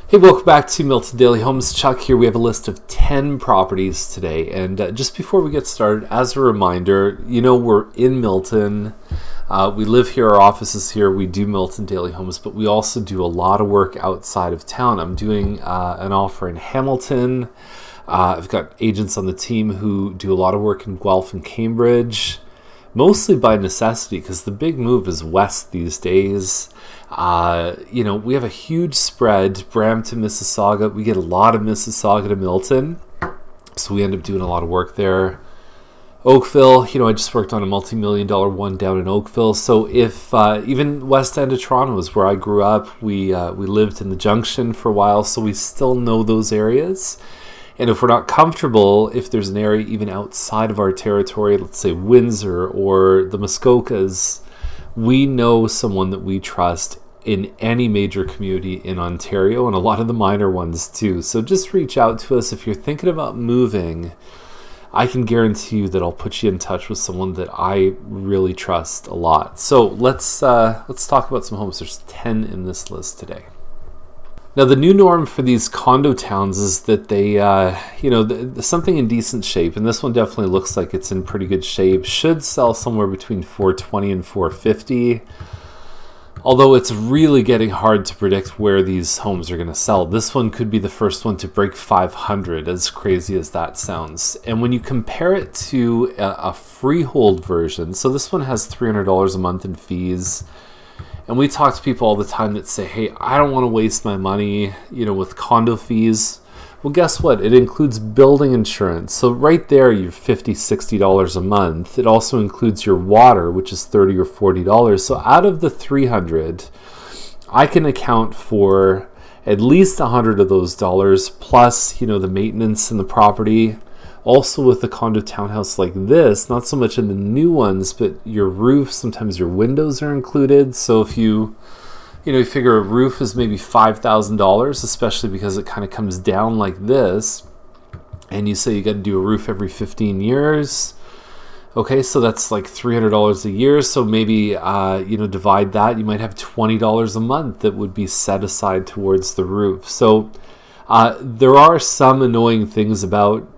Hey, welcome back to Milton Daily Homes. Chuck here. We have a list of 10 properties today. And just before we get started, as a reminder, we're in Milton. We live here, our office is here. We do Milton Daily Homes, but we also do a lot of work outside of town. I'm doing an offer in Hamilton. I've got agents on the team who do a lot of work in Guelph and Cambridge, mostly by necessity because the big move is west these days. We have a huge spread, Brampton, Mississauga. We get a lot of Mississauga to Milton, so we end up doing a lot of work there. Oakville, I just worked on a multi-million-dollar one down in Oakville. So if even west end of Toronto is where I grew up, we lived in the Junction for a while, so we still know those areas. And if we're not comfortable, if there's an area even outside of our territory, let's say Windsor or the Muskokas, we know someone that we trust in any major community in Ontario and a lot of the minor ones too. So just reach out to us if you're thinking about moving. I can guarantee you that I'll put you in touch with someone that I really trust a lot. So let's talk about some homes. There's 10 in this list today. Now, the new norm for these condo towns is that they, something in decent shape, and this one definitely looks like it's in pretty good shape, should sell somewhere between $420 and $450. Although it's really getting hard to predict where these homes are going to sell. This one could be the first one to break 500, as crazy as that sounds. And when you compare it to a freehold version, so this one has $300 a month in fees. And we talk to people all the time that say, hey, I don't want to waste my money, with condo fees. Well, guess what? It includes building insurance. So right there, you're $50, $60 a month. It also includes your water, which is $30 or $40. So out of the $300, I can account for at least $100 of those dollars, plus, the maintenance in the property. Also with a condo townhouse like this, not so much in the new ones, but your roof, sometimes your windows are included. So if you figure a roof is maybe $5,000, especially because it kind of comes down like this, and you say you got to do a roof every 15 years. Okay, so that's like $300 a year. So maybe, divide that. You might have $20 a month that would be set aside towards the roof. So there are some annoying things about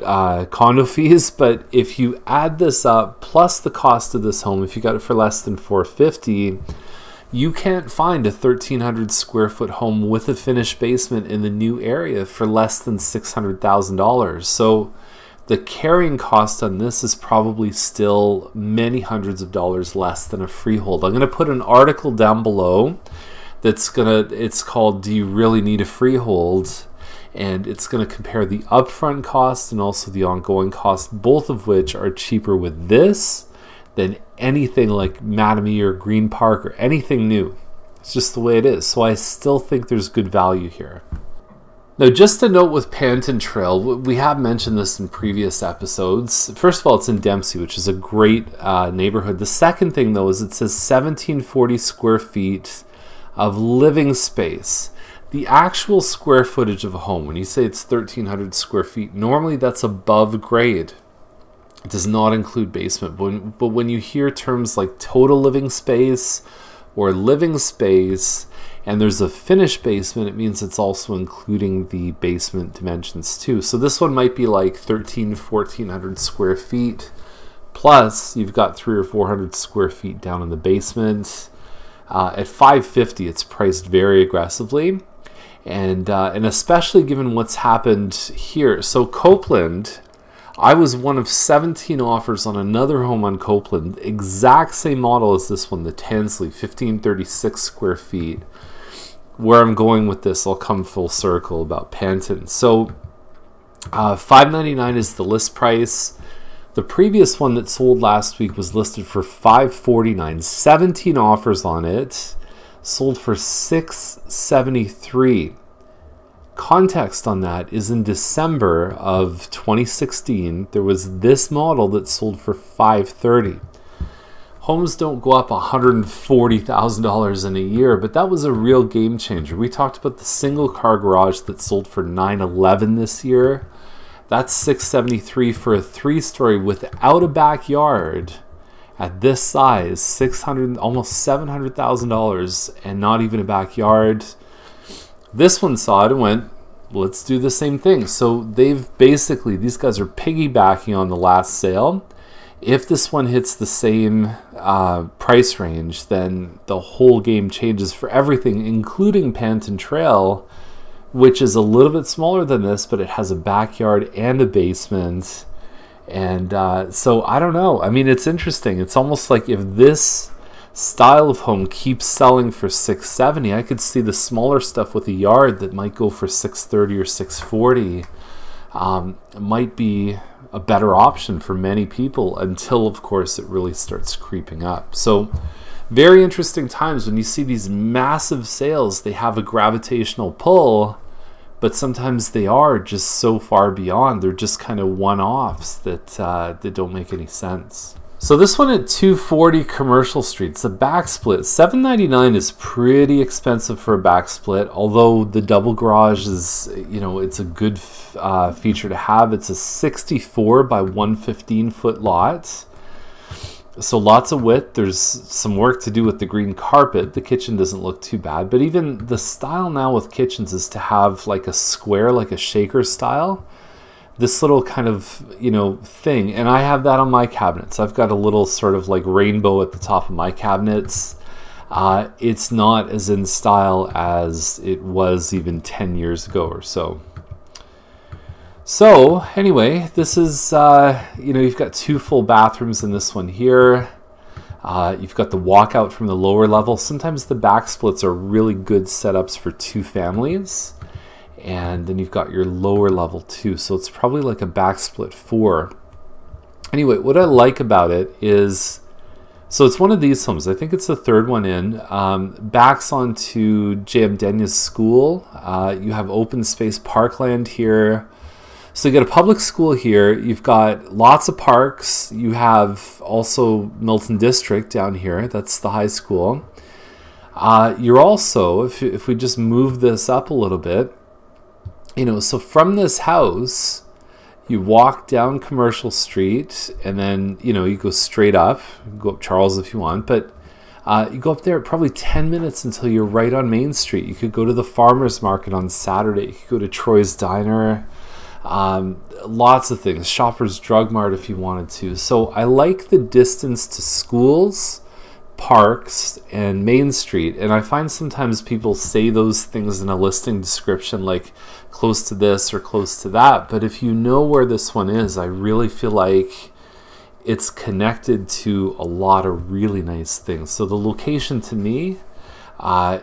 condo fees, but if you add this up, plus the cost of this home, if you got it for less than $450, you can't find a 1,300 square foot home with a finished basement in the new area for less than $600,000. So the carrying cost on this is probably still many hundreds of dollars less than a freehold. I'm going to put an article down below it's called Do You Really Need a Freehold? And it's going to compare the upfront cost and also the ongoing cost, both of which are cheaper with this than anything like Mattamy or Green Park or anything new. It's just the way it is. So I still think there's good value here. Now, just a note with Panton Trail, we have mentioned this in previous episodes. First of all, it's in Dempsey, which is a great neighborhood. The second thing, though, is it says 1,740 square feet of living space. The actual square footage of a home, when you say it's 1,300 square feet, normally that's above grade. It does not include basement. But when you hear terms like total living space or living space, and there's a finished basement, it means it's also including the basement dimensions too. So this one might be like 1,400 square feet, plus you've got 300 or 400 square feet down in the basement. At $550, it's priced very aggressively. And especially given what's happened here. So Copeland, I was one of 17 offers on another home on Copeland, exact same model as this one, the Tansley, 1,536 square feet. Where I'm going with this, I'll come full circle about Panton. So $599 is the list price. The previous one that sold last week was listed for $549, 17 offers on it. Sold for $673. Context on that is in December of 2016, there was this model that sold for $530. Homes don't go up $140,000 in a year, but that was a real game changer. We talked about the single car garage that sold for $911 this year. That's $673 for a 3-story without a backyard. At this size, almost $700,000, and not even a backyard. This one saw it and went, let's do the same thing. So these guys are piggybacking on the last sale. If this one hits the same price range, then the whole game changes for everything, including Panton Trail, which is a little bit smaller than this, but it has a backyard and a basement. And so I don't know. I mean, it's interesting. It's almost like if this style of home keeps selling for $670, I could see the smaller stuff with a yard that might go for $630 or $640 might be a better option for many people, until of course it really starts creeping up. So very interesting times when you see these massive sales. They have a gravitational pull, but sometimes they are just so far beyond. They're just kind of one-offs that don't make any sense. So this one at 240 Commercial Street, it's a back split. $799 is pretty expensive for a back split, although the double garage is, it's a good feature to have. It's a 64 by 115 foot lot. So lots of width. There's some work to do with the green carpet. The kitchen doesn't look too bad, but even the style now with kitchens is to have like a square, like a shaker style. This little kind of, thing. And I have that on my cabinets. I've got a little sort of like rainbow at the top of my cabinets. It's not as in style as it was even 10 years ago or so. So anyway, this is, you've got 2 full bathrooms in this one here. You've got the walkout from the lower level. Sometimes the back splits are really good setups for 2 families. And then you've got your lower level too. So it's probably like a back split 4. Anyway, what I like about it is, so it's one of these homes. I think it's the 3rd one in. Backs onto J.M. Denya's school. You have open space parkland here. So you got a public school here. You've got lots of parks. You have also Milton District down here. That's the high school. You're also, if we just move this up a little bit, so from this house, you walk down Commercial Street, and then, you go straight up. You go up Charles if you want, but you go up there probably 10 minutes until you're right on Main Street. You could go to the farmer's market on Saturday. You could go to Troy's Diner. Lots of things. Shoppers Drug Mart if you wanted to. So I like the distance to schools, parks, and Main Street. And I find sometimes people say those things in a listing description, like close to this or close to that. But if you know where this one is, I really feel like it's connected to a lot of really nice things. So the location to me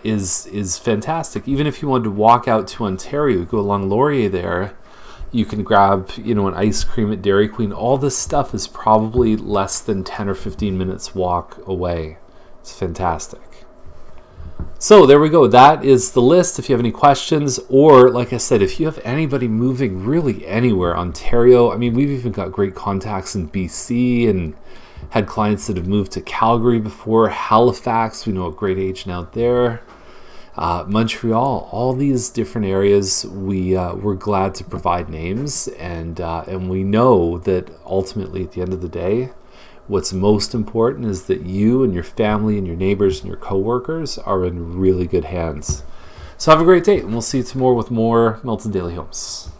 is fantastic. Even if you wanted to walk out to Ontario, go along Laurier there, you can grab, an ice cream at Dairy Queen. All this stuff is probably less than 10 or 15 minutes walk away. It's fantastic. So there we go. That is the list. If you have any questions, or like I said, if you have anybody moving really anywhere, Ontario, I mean, we've even got great contacts in BC and had clients that have moved to Calgary before, Halifax, we know a great agent out there, Montreal, all these different areas. We're glad to provide names, and we know that ultimately at the end of the day, what's most important is that you and your family and your neighbors and your coworkers are in really good hands. So have a great day, and we'll see you tomorrow with more Milton Daily Homes.